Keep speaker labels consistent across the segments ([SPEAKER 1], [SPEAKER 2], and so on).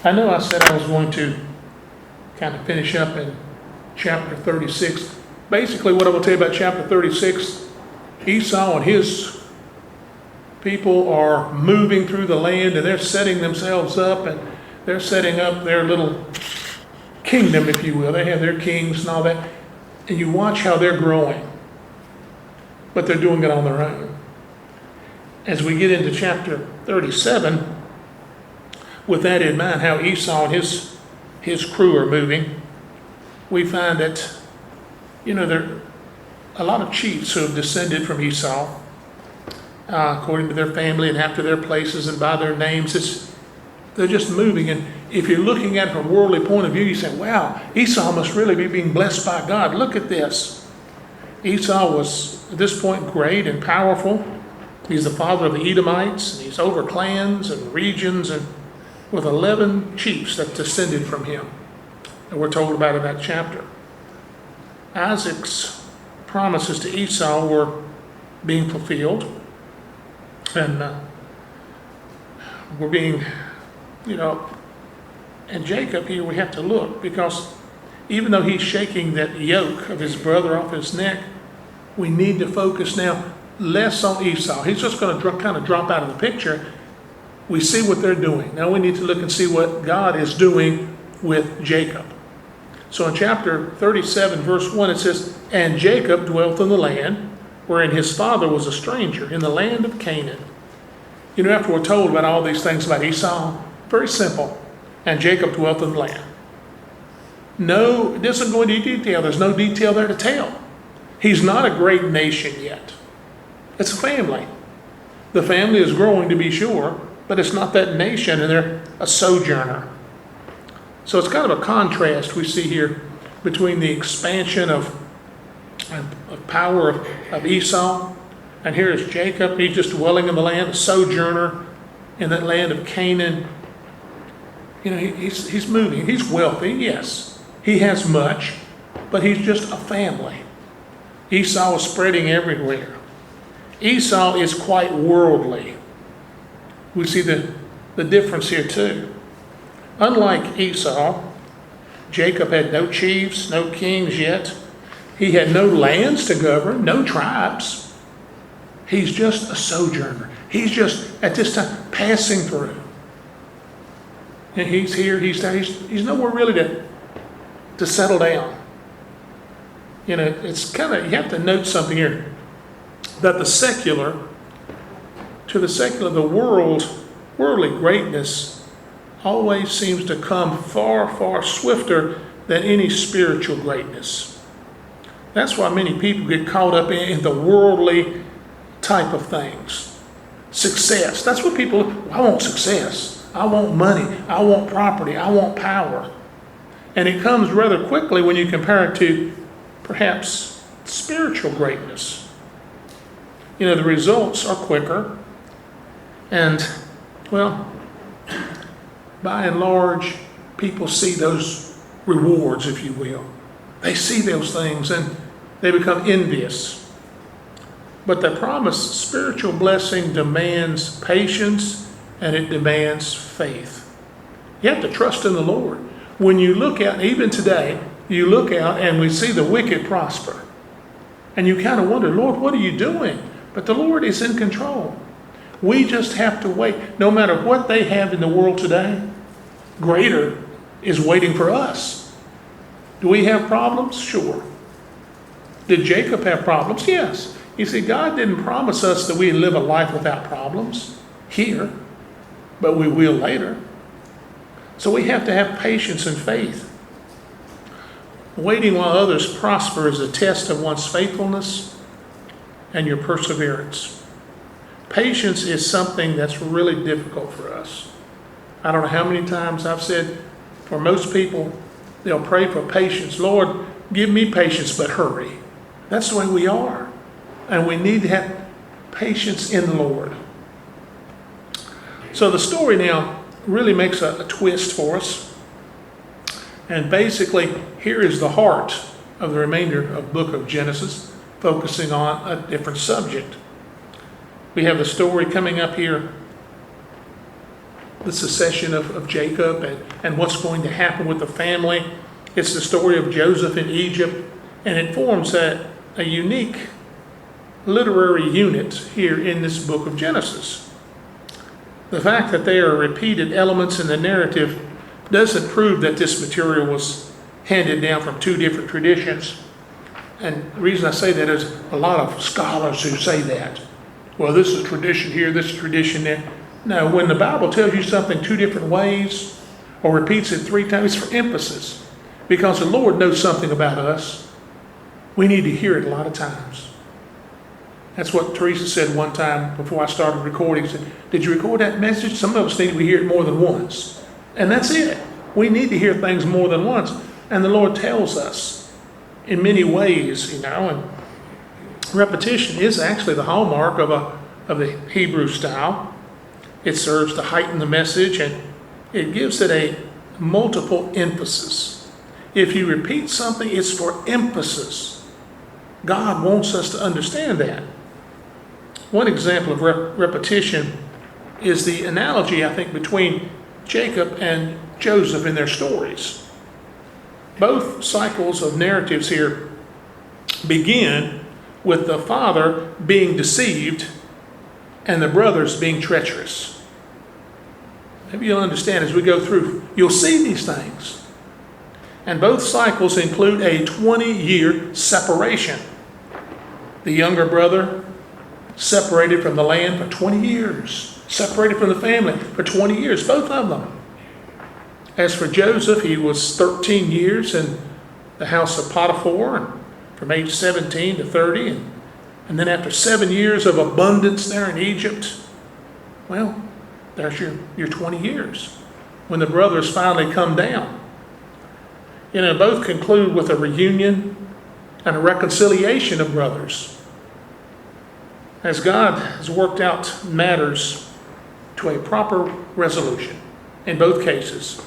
[SPEAKER 1] I know I said I was going to kind of finish up in chapter 36. Basically, what I will tell you about chapter 36, Esau and his people are moving through the land, and they're setting themselves up, and they're setting up their little kingdom, if you will. They have their kings and all that. And you watch how they're growing, but they're doing it on their own. As we get into chapter 37, with that in mind, how Esau and his crew are moving, we find that, there are a lot of chiefs who have descended from Esau, according to their family and after their places and by their names. They're just moving. And if you're looking at it from a worldly point of view, you say, wow, Esau must really be being blessed by God. Look at this. Esau was, at this point, great and powerful. He's the father of the Edomites, and he's over clans and regions, and with 11 chiefs that descended from him. And we're told about in that chapter. Isaac's promises to Esau were being fulfilled, and were being, and Jacob here, we have to look, because even though he's shaking that yoke of his brother off his neck, we need to focus now less on Esau. He's just going to kind of drop out of the picture. We see what they're doing. Now we need to look and see what God is doing with Jacob. So in chapter 37, verse 1, it says, "And Jacob dwelt in the land wherein his father was a stranger, in the land of Canaan." After we're told about all these things about Esau, very simple. And Jacob dwelt in the land. No, it doesn't go into detail. There's no detail there to tell. He's not a great nation yet. It's a family. The family is growing, to be sure, but it's not that nation, and they're a sojourner. So it's kind of a contrast we see here between the expansion of power of Esau, and here is Jacob. He's just dwelling in the land, a sojourner in that land of Canaan. He's moving. He's wealthy, yes. He has much, but he's just a family. Esau is spreading everywhere. Esau is quite worldly. We see the difference here too. Unlike Esau, Jacob had no chiefs, no kings yet. He had no lands to govern, no tribes. He's just a sojourner. He's just, at this time, passing through. And he's here, he's there, he's nowhere really to settle down. It's kind of, you have to note something here, that the worldly greatness always seems to come far, far swifter than any spiritual greatness. That's why many people get caught up in the worldly type of things. Success. That's what people, I want success. I want money. I want property. I want power. And it comes rather quickly when you compare it to perhaps spiritual greatness. The results are quicker. And, by and large, people see those rewards, if you will. They see those things and they become envious. But the promised spiritual blessing demands patience, and it demands faith. You have to trust in the Lord. When you look out, even today, you look out and we see the wicked prosper. And you kind of wonder, Lord, what are you doing? But the Lord is in control. We just have to wait. No matter what they have in the world today, greater is waiting for us. Do we have problems? Sure. Did Jacob have problems? Yes. You see, God didn't promise us that we live a life without problems here, but we will later. So we have to have patience and faith. Waiting while others prosper is a test of one's faithfulness and your perseverance. Patience is something that's really difficult for us. I don't know how many times I've said, for most people, they'll pray for patience. Lord, give me patience, but hurry. That's the way we are. And we need to have patience in the Lord. So the story now really makes a twist for us. And basically, here is the heart of the remainder of the book of Genesis, focusing on a different subject. We have the story coming up here the succession of Jacob and what's going to happen with the family. It's the story of Joseph in Egypt, and it forms a unique literary unit here in this book of Genesis. The fact that there are repeated elements in the narrative doesn't prove that this material was handed down from two different traditions. And the reason I say that is a lot of scholars who say that. Well, this is tradition here, this is tradition there. No, when the Bible tells you something two different ways or repeats it three times, it's for emphasis. Because the Lord knows something about us. We need to hear it a lot of times. That's what Teresa said one time before I started recording. She said, "Did you record that message?" Some of us need to hear it more than once. And that's it. We need to hear things more than once. And the Lord tells us in many ways, and repetition is actually the hallmark of the Hebrew style. It serves to heighten the message, and it gives it a multiple emphasis. If you repeat something, it's for emphasis. God wants us to understand that. One example of repetition is the analogy, I think, between Jacob and Joseph in their stories. Both cycles of narratives here begin with the father being deceived and the brothers being treacherous. Maybe you'll understand as we go through, you'll see these things. And both cycles include a 20-year separation. The younger brother separated from the land for 20 years, separated from the family for 20 years, both of them. As for Joseph, he was 13 years in the house of Potiphar, from age 17 to 30. And then after 7 years of abundance there in Egypt, well, there's your 20 years, when the brothers finally come down. Both conclude with a reunion and a reconciliation of brothers. As God has worked out matters to a proper resolution in both cases.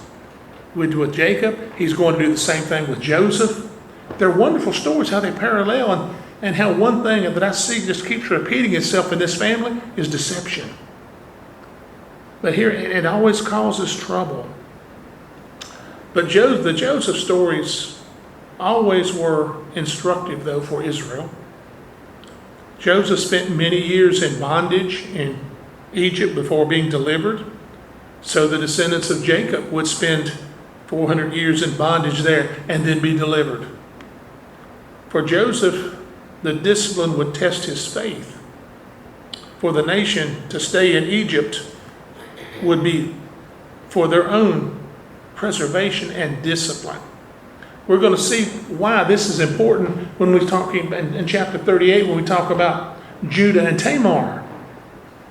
[SPEAKER 1] With Jacob, he's going to do the same thing with Joseph. They're wonderful stories, how they parallel, and how one thing that I see just keeps repeating itself in this family is deception. But here, it always causes trouble. But the Joseph stories always were instructive, though, for Israel. Joseph spent many years in bondage in Egypt before being delivered. So the descendants of Jacob would spend 400 years in bondage there and then be delivered. For Joseph, the discipline would test his faith. For the nation to stay in Egypt would be for their own preservation and discipline. We're going to see why this is important when we're talking in chapter 38, when we talk about Judah and Tamar.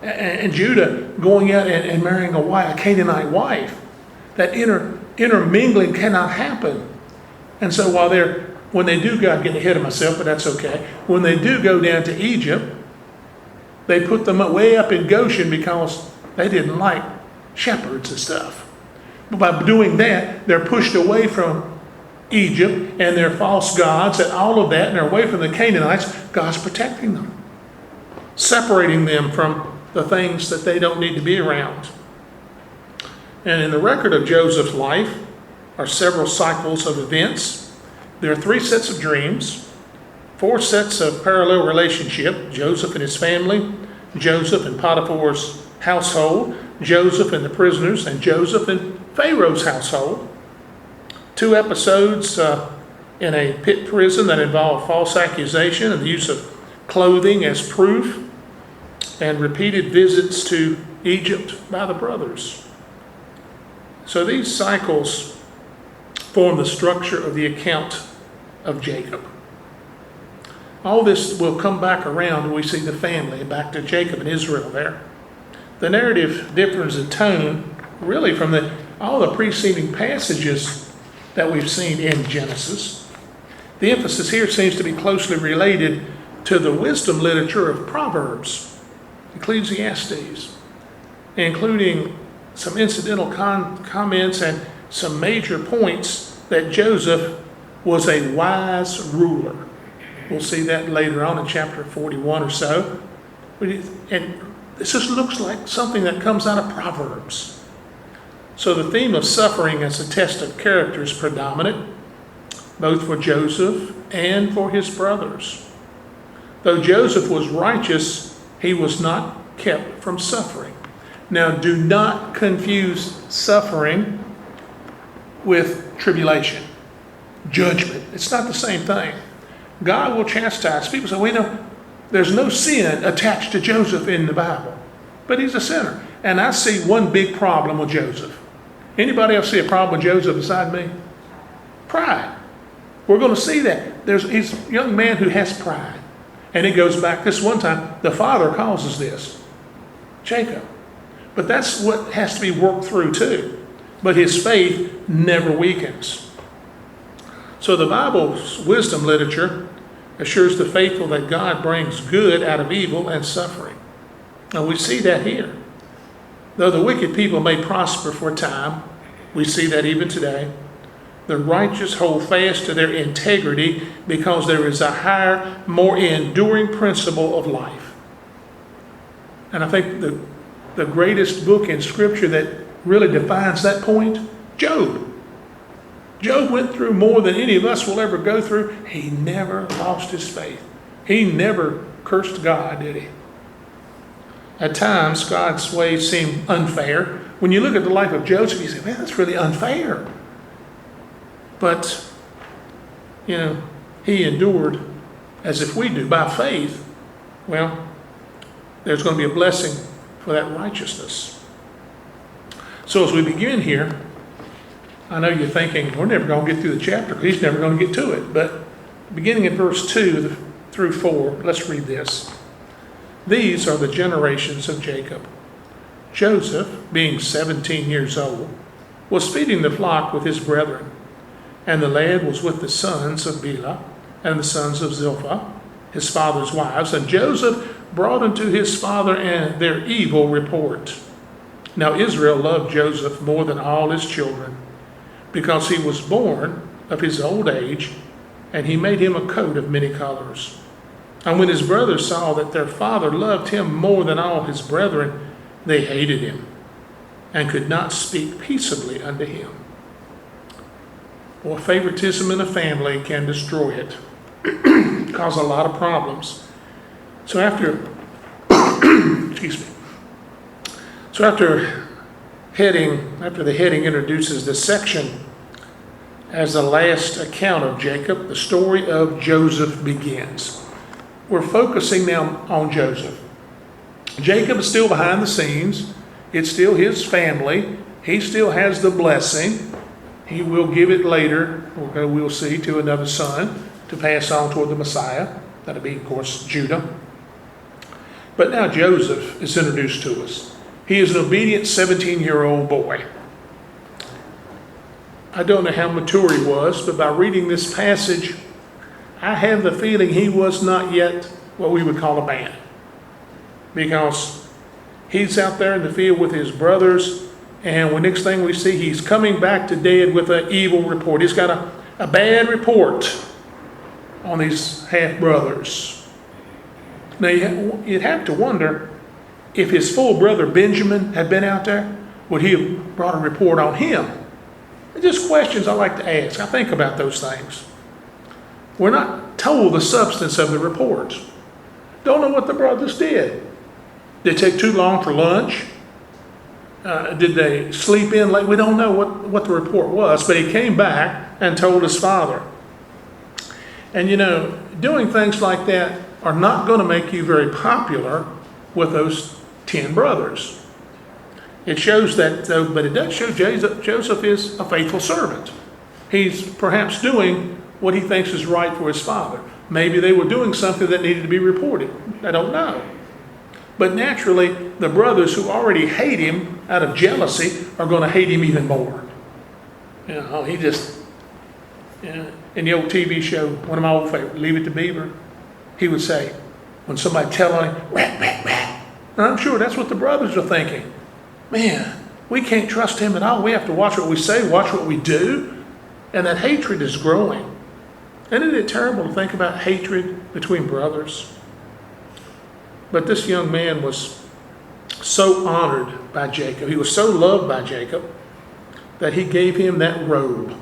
[SPEAKER 1] And Judah going out and marrying a Canaanite wife. That intermingling cannot happen. And so when they do go, I'm getting ahead of myself, but that's okay. When they do go down to Egypt, they put them way up in Goshen because they didn't like shepherds and stuff. But by doing that, they're pushed away from Egypt and their false gods and all of that, and they're away from the Canaanites. God's protecting them, separating them from the things that they don't need to be around. And in the record of Joseph's life are several cycles of events. There are 3 sets of dreams, 4 sets of parallel relationship: Joseph and his family, Joseph and Potiphar's household, Joseph and the prisoners, and Joseph and Pharaoh's household. 2 episodes in a pit prison that involved false accusation and the use of clothing as proof, and repeated visits to Egypt by the brothers. So these cycles form the structure of the account of Jacob. All this will come back around when we see the family, back to Jacob and Israel there. The narrative differs in tone really from all the preceding passages that we've seen in Genesis. The emphasis here seems to be closely related to the wisdom literature of Proverbs, Ecclesiastes, including some incidental comments and some major points that Joseph was a wise ruler. We'll see that later on in chapter 41 or so. And this just looks like something that comes out of Proverbs. So the theme of suffering as a test of character is predominant, both for Joseph and for his brothers. Though Joseph was righteous, he was not kept from suffering. Now, do not confuse suffering with tribulation, judgment. It's not the same thing. God will chastise. People say, well, there's no sin attached to Joseph in the Bible, but he's a sinner. And I see one big problem with Joseph. Anybody else see a problem with Joseph beside me? Pride. We're going to see that. He's a young man who has pride. And it goes back, this one time, the father causes this, Jacob. But that's what has to be worked through too. But his faith never weakens. So the Bible's wisdom literature assures the faithful that God brings good out of evil and suffering. And we see that here. Though the wicked people may prosper for a time, we see that even today, the righteous hold fast to their integrity because there is a higher, more enduring principle of life. And I think the greatest book in Scripture that really defines that point, Job. Job went through more than any of us will ever go through. He never lost his faith. He never cursed God, did he? At times, God's ways seem unfair. When you look at the life of Joseph, you say, man, that's really unfair. But, he endured as if we do by faith. Well, there's going to be a blessing for that righteousness. So as we begin here, I know you're thinking, we're never going to get through the chapter because he's never going to get to it. But beginning in verse 2 through 4, let's read this. These are the generations of Jacob. Joseph, being 17 years old, was feeding the flock with his brethren. And the lad was with the sons of Bilhah and the sons of Zilpah, his father's wives. And Joseph brought unto his father and their evil report. Now Israel loved Joseph more than all his children, because he was born of his old age, and he made him a coat of many colors. And when his brothers saw that their father loved him more than all his brethren, they hated him, and could not speak peaceably unto him. Well, favoritism in a family can destroy it, cause a lot of problems. So after the heading introduces this section as the last account of Jacob, the story of Joseph begins. We're focusing now on Joseph. Jacob is still behind the scenes. It's still his family. He still has the blessing. He will give it later, we'll see, to another son to pass on toward the Messiah. That'll be, of course, Judah. But now Joseph is introduced to us. He is an obedient 17-year-old boy. I don't know how mature he was, but by reading this passage, I have the feeling he was not yet what we would call a man. Because he's out there in the field with his brothers, and the next thing we see, he's coming back to dad with an evil report. He's got a bad report on these half-brothers. Now, you'd have to wonder, if his full brother Benjamin had been out there, would he have brought a report on him? They're just questions I like to ask. I think about those things. We're not told the substance of the report. Don't know what the brothers did. Did it take too long for lunch? Did they sleep in late? We don't know what the report was, but he came back and told his father. And doing things like that are not going to make you very popular with those 10 brothers. It shows that, but it does show Joseph is a faithful servant. He's perhaps doing what he thinks is right for his father. Maybe they were doing something that needed to be reported. I don't know. But naturally, the brothers who already hate him out of jealousy are going to hate him even more. He just, in the old TV show, one of my old favorites, Leave It to Beaver, he would say, when somebody tell on him, rat, rat, rat. And I'm sure that's what the brothers are thinking. Man, we can't trust him at all. We have to watch what we say, watch what we do. And that hatred is growing. Isn't it terrible to think about hatred between brothers? But this young man was so honored by Jacob. He was so loved by Jacob that he gave him that robe.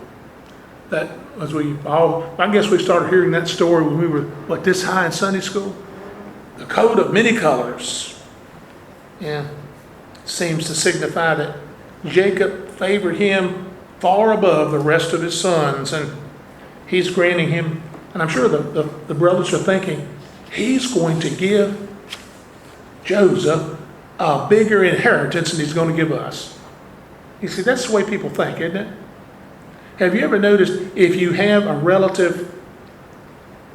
[SPEAKER 1] That, as I guess we started hearing that story when we were, this high in Sunday school? The coat of many colors. Yeah, seems to signify that Jacob favored him far above the rest of his sons, and he's granting him, and I'm sure the brothers are thinking, he's going to give Joseph a bigger inheritance than he's going to give us. You see, that's the way people think, isn't it? Have you ever noticed if you have a relative,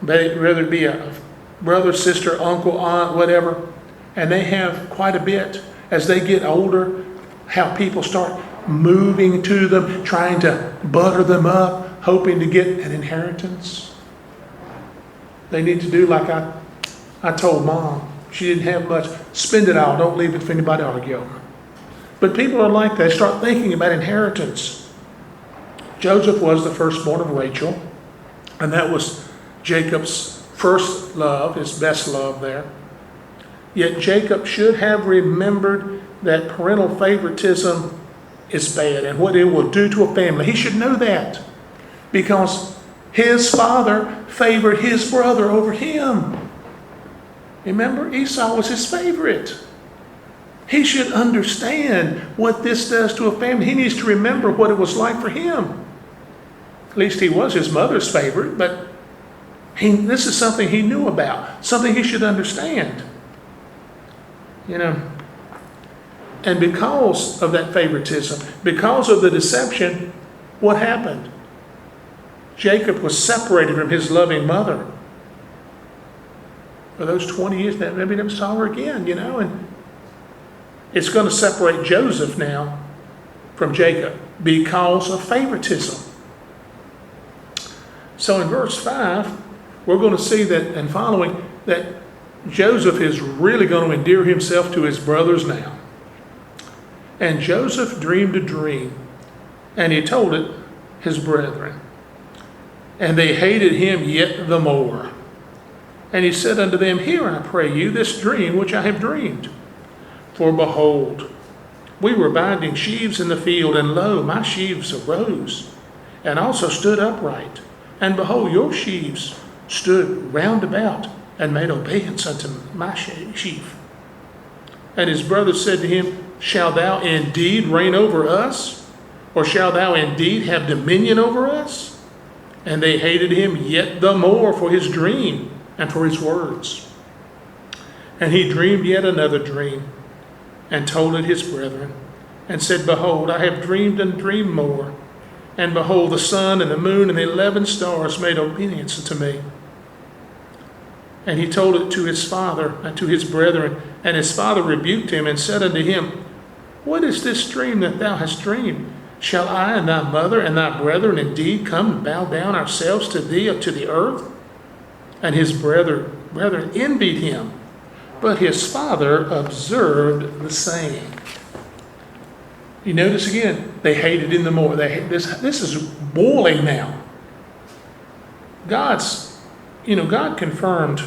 [SPEAKER 1] whether it be a brother, sister, uncle, aunt, whatever, and they have quite a bit, as they get older, how people start moving to them, trying to butter them up, hoping to get an inheritance? They need to do like I told Mom. She didn't have much. Spend it all. Don't leave it for anybody to argue over. But people are like that. They start thinking about inheritance. Joseph was the firstborn of Rachel, and that was Jacob's first love, his best love there. Yet Jacob should have remembered that parental favoritism is bad and what it will do to a family. He should know that because his father favored his brother over him. Remember, Esau was his favorite. He should understand what this does to a family. He needs to remember what it was like for him. At least he was his mother's favorite, but this is something he knew about, something he should understand. And because of that favoritism, because of the deception, what happened? Jacob was separated from his loving mother. For those 20 years, maybe never saw her again, and it's going to separate Joseph now from Jacob because of favoritism. So in verse 5, we're going to see that, and following, that Joseph is really going to endear himself to his brothers now. And Joseph dreamed a dream, and he told it his brethren. And they hated him yet the more. And he said unto them, Hear, I pray you, this dream which I have dreamed. For behold, we were binding sheaves in the field, and lo, my sheaves arose, and also stood upright. And behold, your sheaves stood round about, and made obeisance unto my sheaf. And his brothers said to him, Shall thou indeed reign over us? Or shall thou indeed have dominion over us? And they hated him yet the more for his dream and for his words. And he dreamed yet another dream, and told it his brethren, and said, Behold, I have dreamed and dreamed more. And behold, the sun and the moon and the 11 stars made obedience unto me. And he told it to his father and to his brethren. And his father rebuked him and said unto him, What is this dream that thou hast dreamed? Shall I and thy mother and thy brethren indeed come and bow down ourselves to thee up to the earth? And his brethren envied him, but his father observed the saying. You notice again, they hated him the more. This is boiling now. God confirmed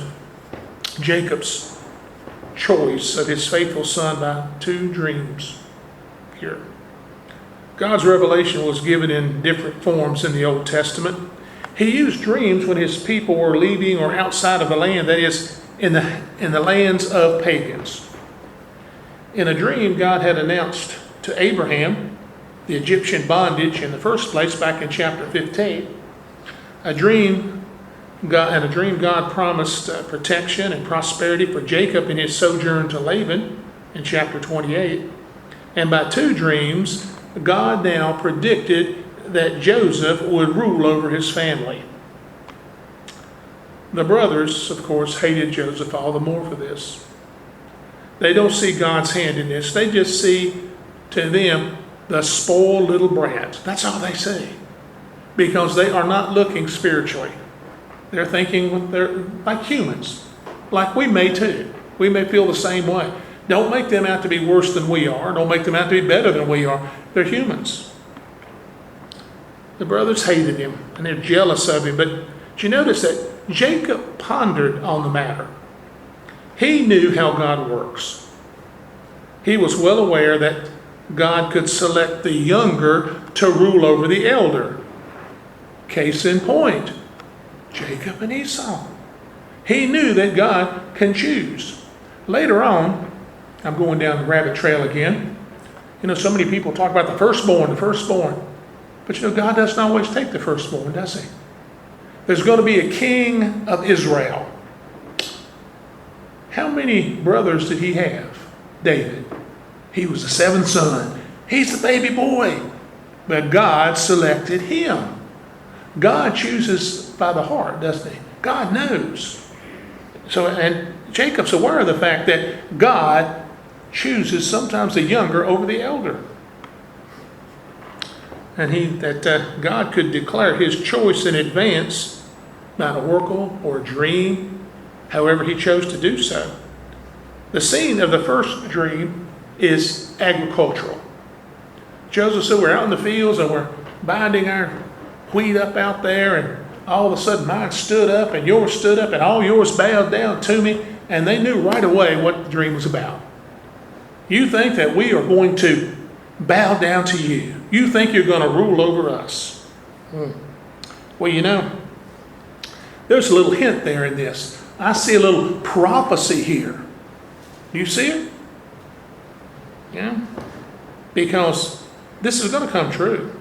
[SPEAKER 1] Jacob's choice of his faithful son by 2 dreams here. God's revelation was given in different forms in the Old Testament. He used dreams when his people were leaving or outside of the land, that is, in the lands of pagans. In a dream, God had announced to Abraham the Egyptian bondage in the first place back in chapter 15. A dream God promised protection and prosperity for Jacob in his sojourn to Laban in chapter 28. And by 2 dreams, God now predicted that Joseph would rule over his family. The brothers, of course, hated Joseph all the more for this. They don't see God's hand in this. They just see, to them, the spoiled little brat. That's all they see. Because they are not looking spiritually. They're thinking they're like humans. Like we may too. We may feel the same way. Don't make them out to be worse than we are. Don't make them out to be better than we are. They're humans. The brothers hated him, and they're jealous of him. But did you notice that Jacob pondered on the matter? He knew how God works. He was well aware that God could select the younger to rule over the elder. Case in point, Jacob and Esau. He knew that God can choose. Later on, I'm going down the rabbit trail again. You know, so many people talk about the firstborn. But you know, God doesn't always take the firstborn, does he? There's going to be a king of Israel. How many brothers did he have? David. He was the seventh son. He's the baby boy. But God selected him. God chooses by the heart, doesn't he? God knows. So, and Jacob's aware of the fact that God chooses sometimes the younger over the elder. And God could declare his choice in advance by an oracle or a dream, however he chose to do so. The scene of the first dream is agricultural. Joseph said, we're out in the fields and we're binding our wheat up out there, and all of a sudden mine stood up and yours stood up and all yours bowed down to me, and they knew right away what the dream was about. You think that we are going to bow down to you. You think you're going to rule over us. Well, you know, there's a little hint there in this. I see a little prophecy here. Do you see it? Yeah. Because this is going to come true.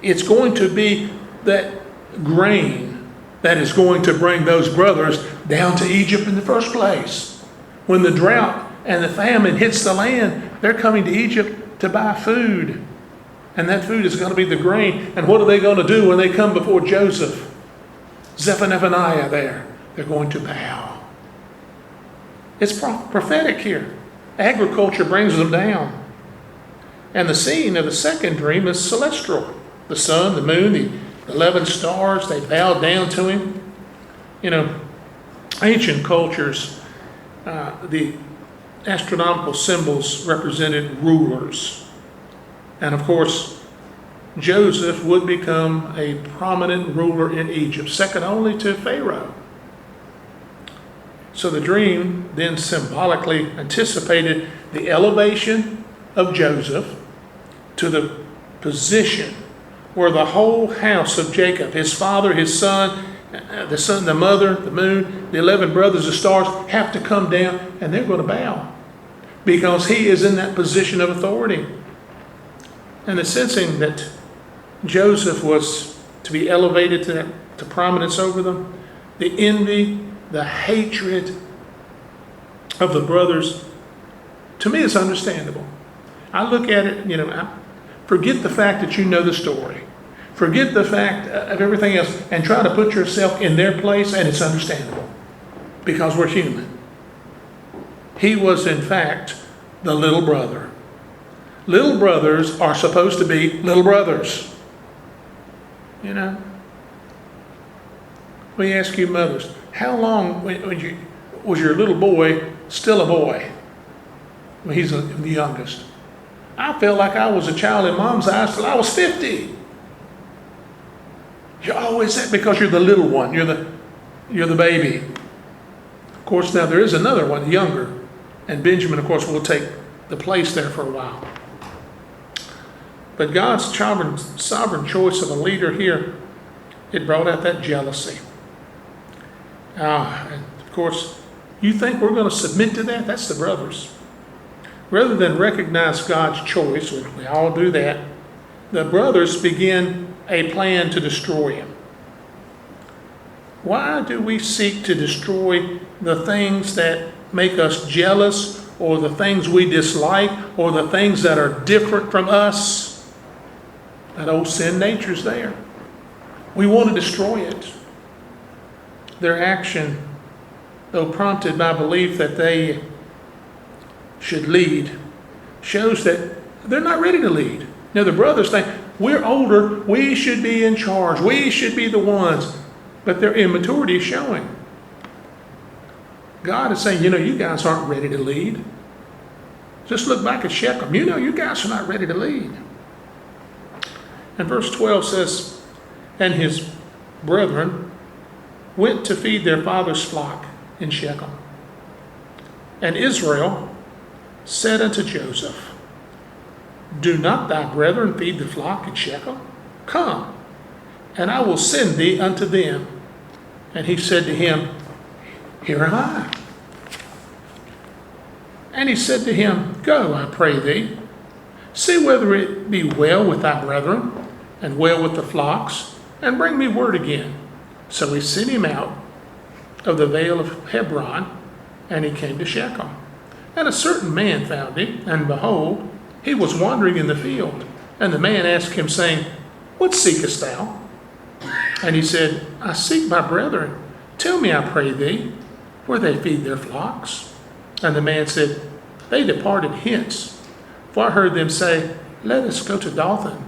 [SPEAKER 1] It's going to be that grain that is going to bring those brothers down to Egypt in the first place. When the drought and the famine hits the land, they're coming to Egypt to buy food. And that food is going to be the grain. And what are they going to do when they come before Joseph? Zephaniah there. They're going to bow. It's prophetic here. Agriculture brings them down. And the scene of the second dream is celestial. The sun, the moon, the 11 stars, they bowed down to him. You know, ancient cultures, the astronomical symbols represented rulers. And of course, Joseph would become a prominent ruler in Egypt, second only to Pharaoh. So the dream then symbolically anticipated the elevation of Joseph to the position where the whole house of Jacob, his father, his son, the mother, the moon, the 11 brothers, the stars, have to come down and they're going to bow because he is in that position of authority. And the sensing that Joseph was to be elevated to prominence over them, the envy, the hatred of the brothers, to me it's understandable. I look at it, you know, forget the fact that you know the story. Forget the fact of everything else and try to put yourself in their place, and it's understandable because we're human. He was, in fact, the little brother. Little brothers are supposed to be little brothers. You know? Let me ask you mothers, how long was your little boy still a boy when he's the youngest? I felt like I was a child in mom's eyes till I was 50. You're always that because you're the little one. You're the baby. Of course, now there is another one, younger. And Benjamin, of course, will take the place there for a while. But God's sovereign choice of a leader here, it brought out that jealousy. And of course, you think we're going to submit to that? That's the brothers. Rather than recognize God's choice, which we all do that, the brothers begin a plan to destroy him. Why do we seek to destroy the things that make us jealous, or the things we dislike, or the things that are different from us? That old sin nature's there. We want to destroy it. Their action, though prompted by belief that they should lead, shows that they're not ready to lead. Now the brothers think, we're older, we should be in charge, we should be the ones. But their immaturity is showing. God is saying, you know, you guys aren't ready to lead. Just look back at Shechem. You know, you guys are not ready to lead. And verse 12 says, and his brethren went to feed their father's flock in Shechem. And Israel said unto Joseph, Do not thy brethren feed the flock in Shechem? Come, and I will send thee unto them. And he said to him, Here am I. And he said to him, Go, I pray thee, see whether it be well with thy brethren, and well with the flocks, and bring me word again. So he sent him out of the vale of Hebron, and he came to Shechem. And a certain man found him, and behold, he was wandering in the field. And the man asked him, saying, What seekest thou? And he said, I seek my brethren. Tell me, I pray thee, where they feed their flocks. And the man said, They departed hence, for I heard them say, Let us go to Dothan.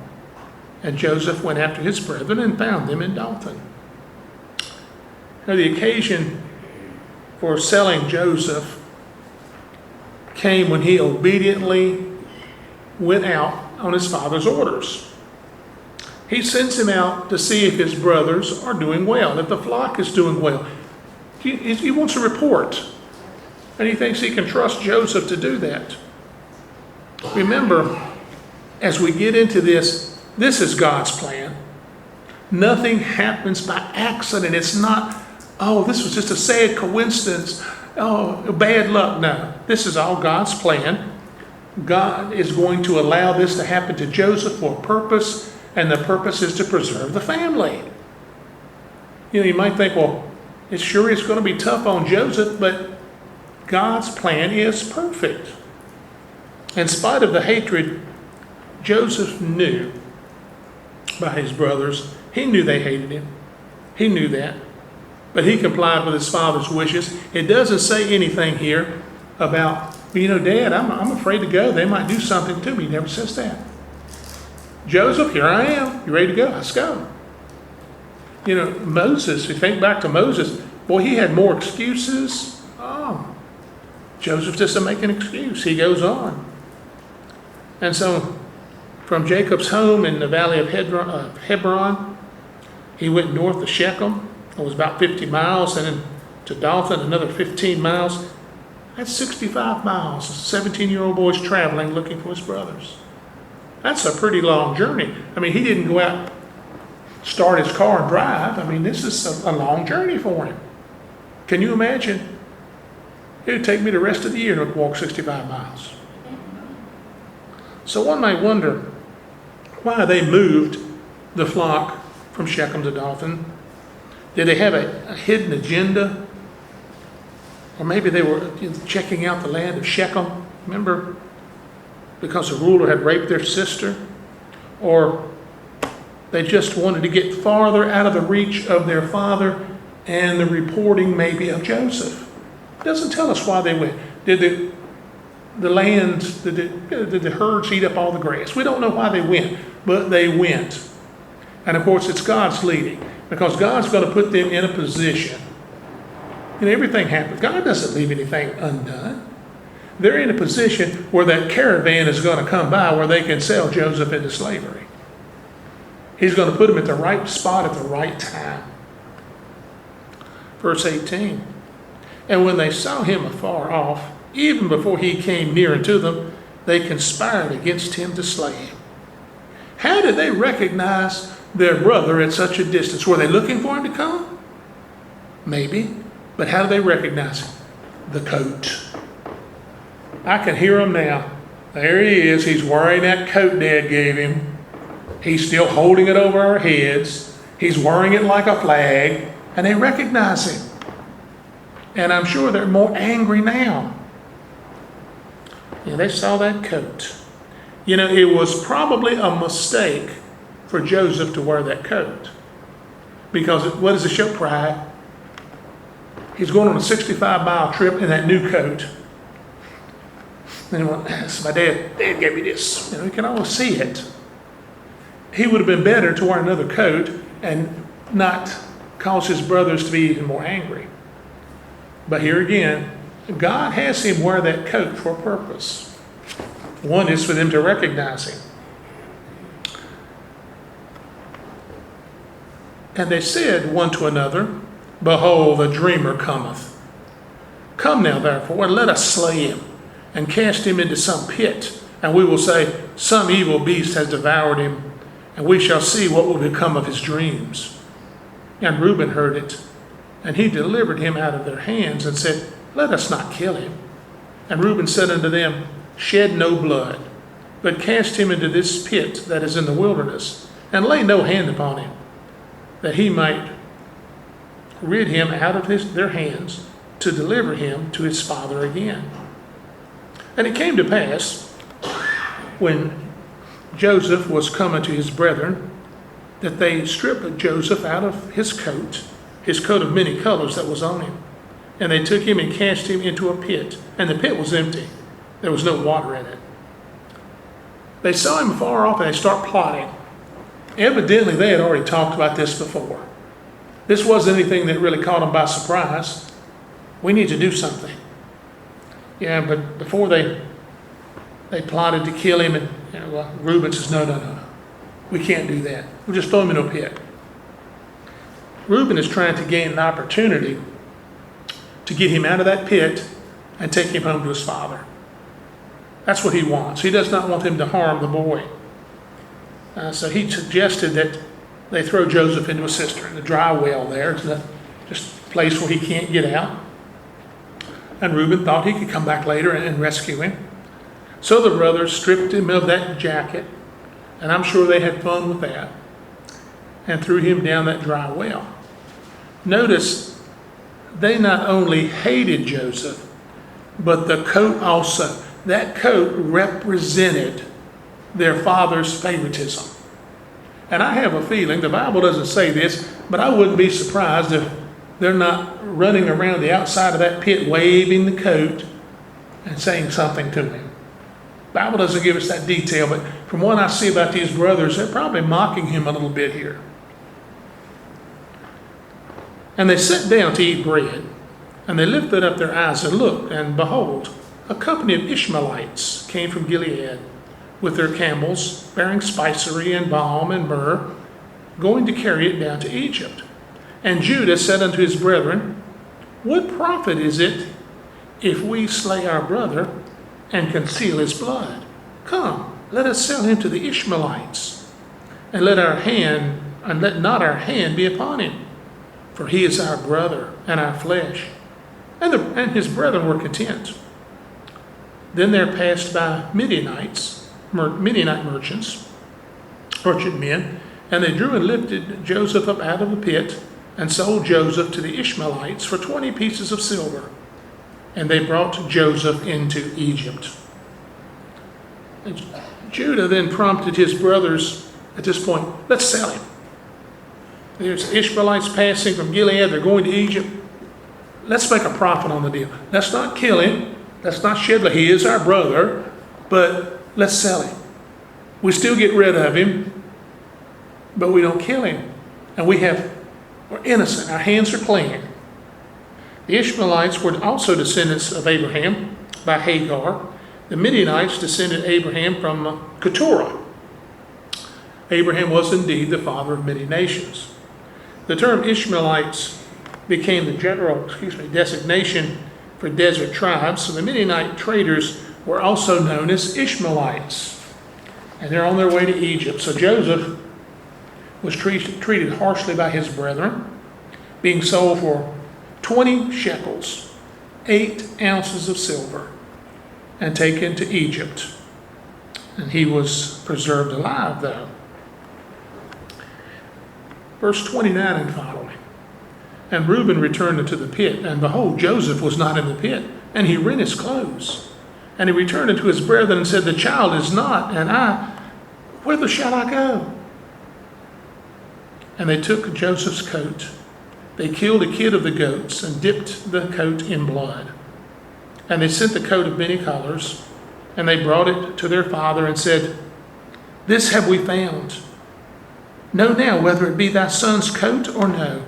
[SPEAKER 1] And Joseph went after his brethren and found them in Dothan. Now the occasion for selling Joseph came when he obediently went out on his father's orders. He sends him out to see if his brothers are doing well, if the flock is doing well. He wants a report, and he thinks he can trust Joseph to do that. Remember, as we get into this, this is God's plan. Nothing happens by accident. It's not, oh, this was just a sad coincidence. Oh, bad luck. No, this is all God's plan. God is going to allow this to happen to Joseph for a purpose, and the purpose is to preserve the family. You know, you might think, well, it's going to be tough on Joseph, but God's plan is perfect. In spite of the hatred, Joseph knew by his brothers. He knew they hated him. He knew that. But he complied with his father's wishes. It doesn't say anything here about, Dad, I'm afraid to go. They might do something to me. He never says that. Joseph, here I am. You ready to go? Let's go. Moses, if you think back to Moses, boy, he had more excuses. Oh, Joseph doesn't make an excuse. He goes on. And so from Jacob's home in the valley of Hebron, he went north to Shechem. It was about 50 miles, and then to Dothan, another 15 miles. That's 65 miles. 17-year-old boy's traveling looking for his brothers. That's a pretty long journey. He didn't go out, start his car and drive. This is a long journey for him. Can you imagine? It would take me the rest of the year to walk 65 miles. So one might wonder why they moved the flock from Shechem to Dothan. Did they have a hidden agenda? Or maybe they were checking out the land of Shechem, remember? Because the ruler had raped their sister. Or they just wanted to get farther out of the reach of their father and the reporting maybe of Joseph. It doesn't tell us why they went. Did the herds eat up all the grass? We don't know why they went, but they went. And of course, it's God's leading, because God's going to put them in a position. Everything happens. God doesn't leave anything undone. They're in a position where that caravan is going to come by where they can sell Joseph into slavery. He's going to put him at the right spot at the right time. Verse 18. And when they saw him afar off, even before he came near unto them, they conspired against him to slay him. How did they recognize their brother at such a distance? Were they looking for him to come? Maybe. But how do they recognize him? The coat. I can hear him now. There he is. He's wearing that coat Dad gave him. He's still holding it over our heads. He's wearing it like a flag. And they recognize him. And I'm sure they're more angry now. They saw that coat. It was probably a mistake for Joseph to wear that coat. Because what does it show? Pride. He's going on a 65-mile trip in that new coat. And he went, my dad gave me this. You can always see it. He would have been better to wear another coat and not cause his brothers to be even more angry. But here again, God has him wear that coat for a purpose. One is for them to recognize him. And they said one to another, Behold, the dreamer cometh. Come now, therefore, and let us slay him, and cast him into some pit. And we will say, some evil beast has devoured him, and we shall see what will become of his dreams. And Reuben heard it, and he delivered him out of their hands, and said, Let us not kill him. And Reuben said unto them, Shed no blood, but cast him into this pit that is in the wilderness, and lay no hand upon him, that he might rid him out of their hands, to deliver him to his father again. And it came to pass, when Joseph was coming to his brethren, that they stripped Joseph out of his coat of many colors that was on him. And they took him and cast him into a pit, and the pit was empty. There was no water in it. They saw him far off, and they start plotting. Evidently, they had already talked about this before. This wasn't anything that really caught them by surprise. We need to do something. Yeah, but before they plotted to kill him, and Reuben says, no. We can't do that. We'll just throw him in a pit. Reuben is trying to gain an opportunity to get him out of that pit and take him home to his father. That's what he wants. He does not want him to harm the boy. So he suggested that they throw Joseph into a cistern, a dry well there. It's just a place where he can't get out. And Reuben thought he could come back later and rescue him. So the brothers stripped him of that jacket, and I'm sure they had fun with that, and threw him down that dry well. Notice, they not only hated Joseph, but the coat also. That coat represented their father's favoritism. And I have a feeling, the Bible doesn't say this, but I wouldn't be surprised if they're not running around the outside of that pit waving the coat and saying something to him. The Bible doesn't give us that detail, but from what I see about these brothers, they're probably mocking him a little bit here. And they sat down to eat bread, and they lifted up their eyes and looked, and behold, a company of Ishmaelites came from Gilead with their camels, bearing spicery and balm and myrrh, going to carry it down to Egypt. And Judah said unto his brethren, What profit is it if we slay our brother and conceal his blood? Come, let us sell him to the Ishmaelites, and let not our hand be upon him, for he is our brother and our flesh. And his brethren were content. Then there passed by Midianite merchant men, and they drew and lifted Joseph up out of the pit, and sold Joseph to the Ishmaelites for 20 pieces of silver. And they brought Joseph into Egypt. And Judah then prompted his brothers at this point, let's sell him. There's Ishmaelites passing from Gilead, they're going to Egypt. Let's make a profit on the deal. Let's not kill him. Let's not shed blood. He is our brother, but let's sell him. We still get rid of him, but we don't kill him. And we're innocent. Our hands are clean. The Ishmaelites were also descendants of Abraham by Hagar. The Midianites descended Abraham from Keturah. Abraham was indeed the father of many nations. The term Ishmaelites became the general designation for desert tribes. So the Midianite traders were also known as Ishmaelites. And they're on their way to Egypt. So Joseph was treated harshly by his brethren, being sold for 20 shekels, 8 ounces of silver, and taken to Egypt. And he was preserved alive, though. Verse 29 and following. And Reuben returned into the pit, and behold, Joseph was not in the pit, and he rent his clothes. And he returned unto his brethren and said, The child is not, and whither shall I go? And they took Joseph's coat. They killed a kid of the goats and dipped the coat in blood. And they sent the coat of many colors, and they brought it to their father and said, This have we found. Know now whether it be thy son's coat or no.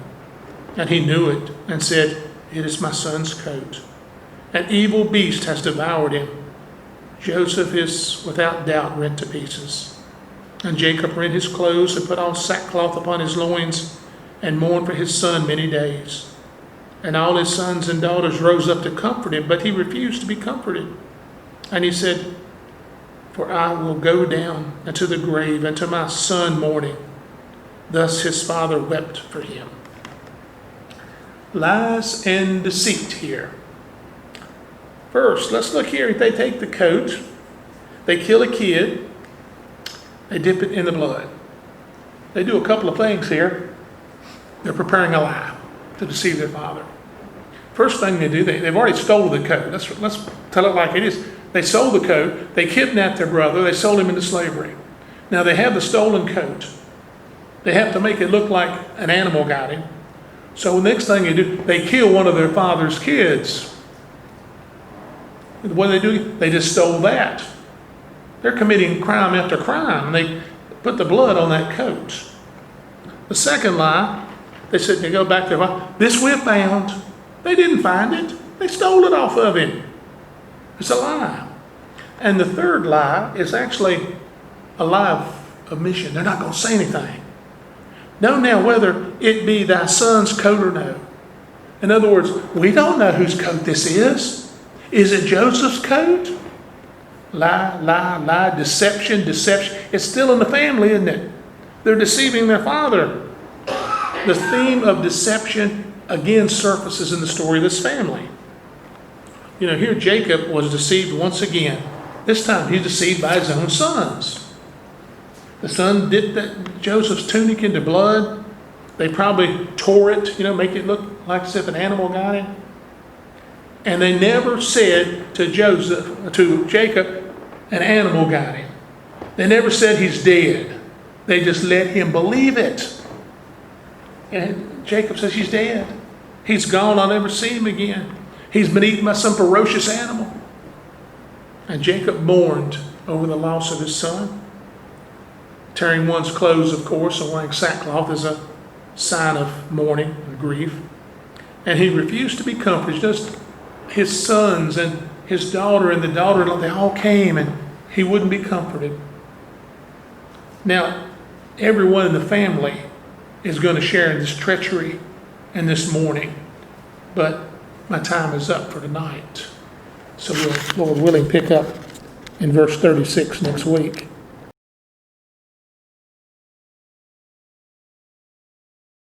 [SPEAKER 1] And he knew it and said, It is my son's coat. An evil beast has devoured him. Joseph is without doubt rent to pieces. And Jacob rent his clothes and put on sackcloth upon his loins and mourned for his son many days. And all his sons and daughters rose up to comfort him, but he refused to be comforted. And he said, for I will go down into the grave, and to my son mourning. Thus his father wept for him. Lies and deceit here. First, let's look here. They take the coat, they kill a kid, they dip it in the blood. They do a couple of things here. They're preparing a lie to deceive their father. First thing they do, they've already stolen the coat. Let's tell it like it is. They sold the coat, they kidnapped their brother, they sold him into slavery. Now they have the stolen coat. They have to make it look like an animal got him. So the next thing they do, they kill one of their father's kids. What do they do? They just stole that. They're committing crime after crime. They put the blood on that coat. The second lie, they said, they go back there, this we found. They didn't find it. They stole it off of him. It's a lie. And the third lie is actually a lie of omission. They're not going to say anything. Know now whether it be thy son's coat or no. In other words, we don't know whose coat this is. Is it Joseph's coat? Lie, lie, lie, deception, deception. It's still in the family, isn't it? They're deceiving their father. The theme of deception again surfaces in the story of this family. You know, here Jacob was deceived once again. This time he's deceived by his own sons. The son dipped Joseph's tunic into blood. They probably tore it, make it look like as if an animal got him. And they never said to Jacob, an animal got him. They never said he's dead. They just let him believe it. And Jacob says he's dead. He's gone. I'll never see him again. He's been eaten by some ferocious animal. And Jacob mourned over the loss of his son. Tearing one's clothes, of course, and wearing sackcloth is a sign of mourning and grief. And he refused to be comforted. Just his sons and his daughter and the daughter-in-law, they all came, and he wouldn't be comforted. Now, everyone in the family is going to share in this treachery and this mourning. But my time is up for tonight. So we'll, Lord willing, pick up in verse 36 next week.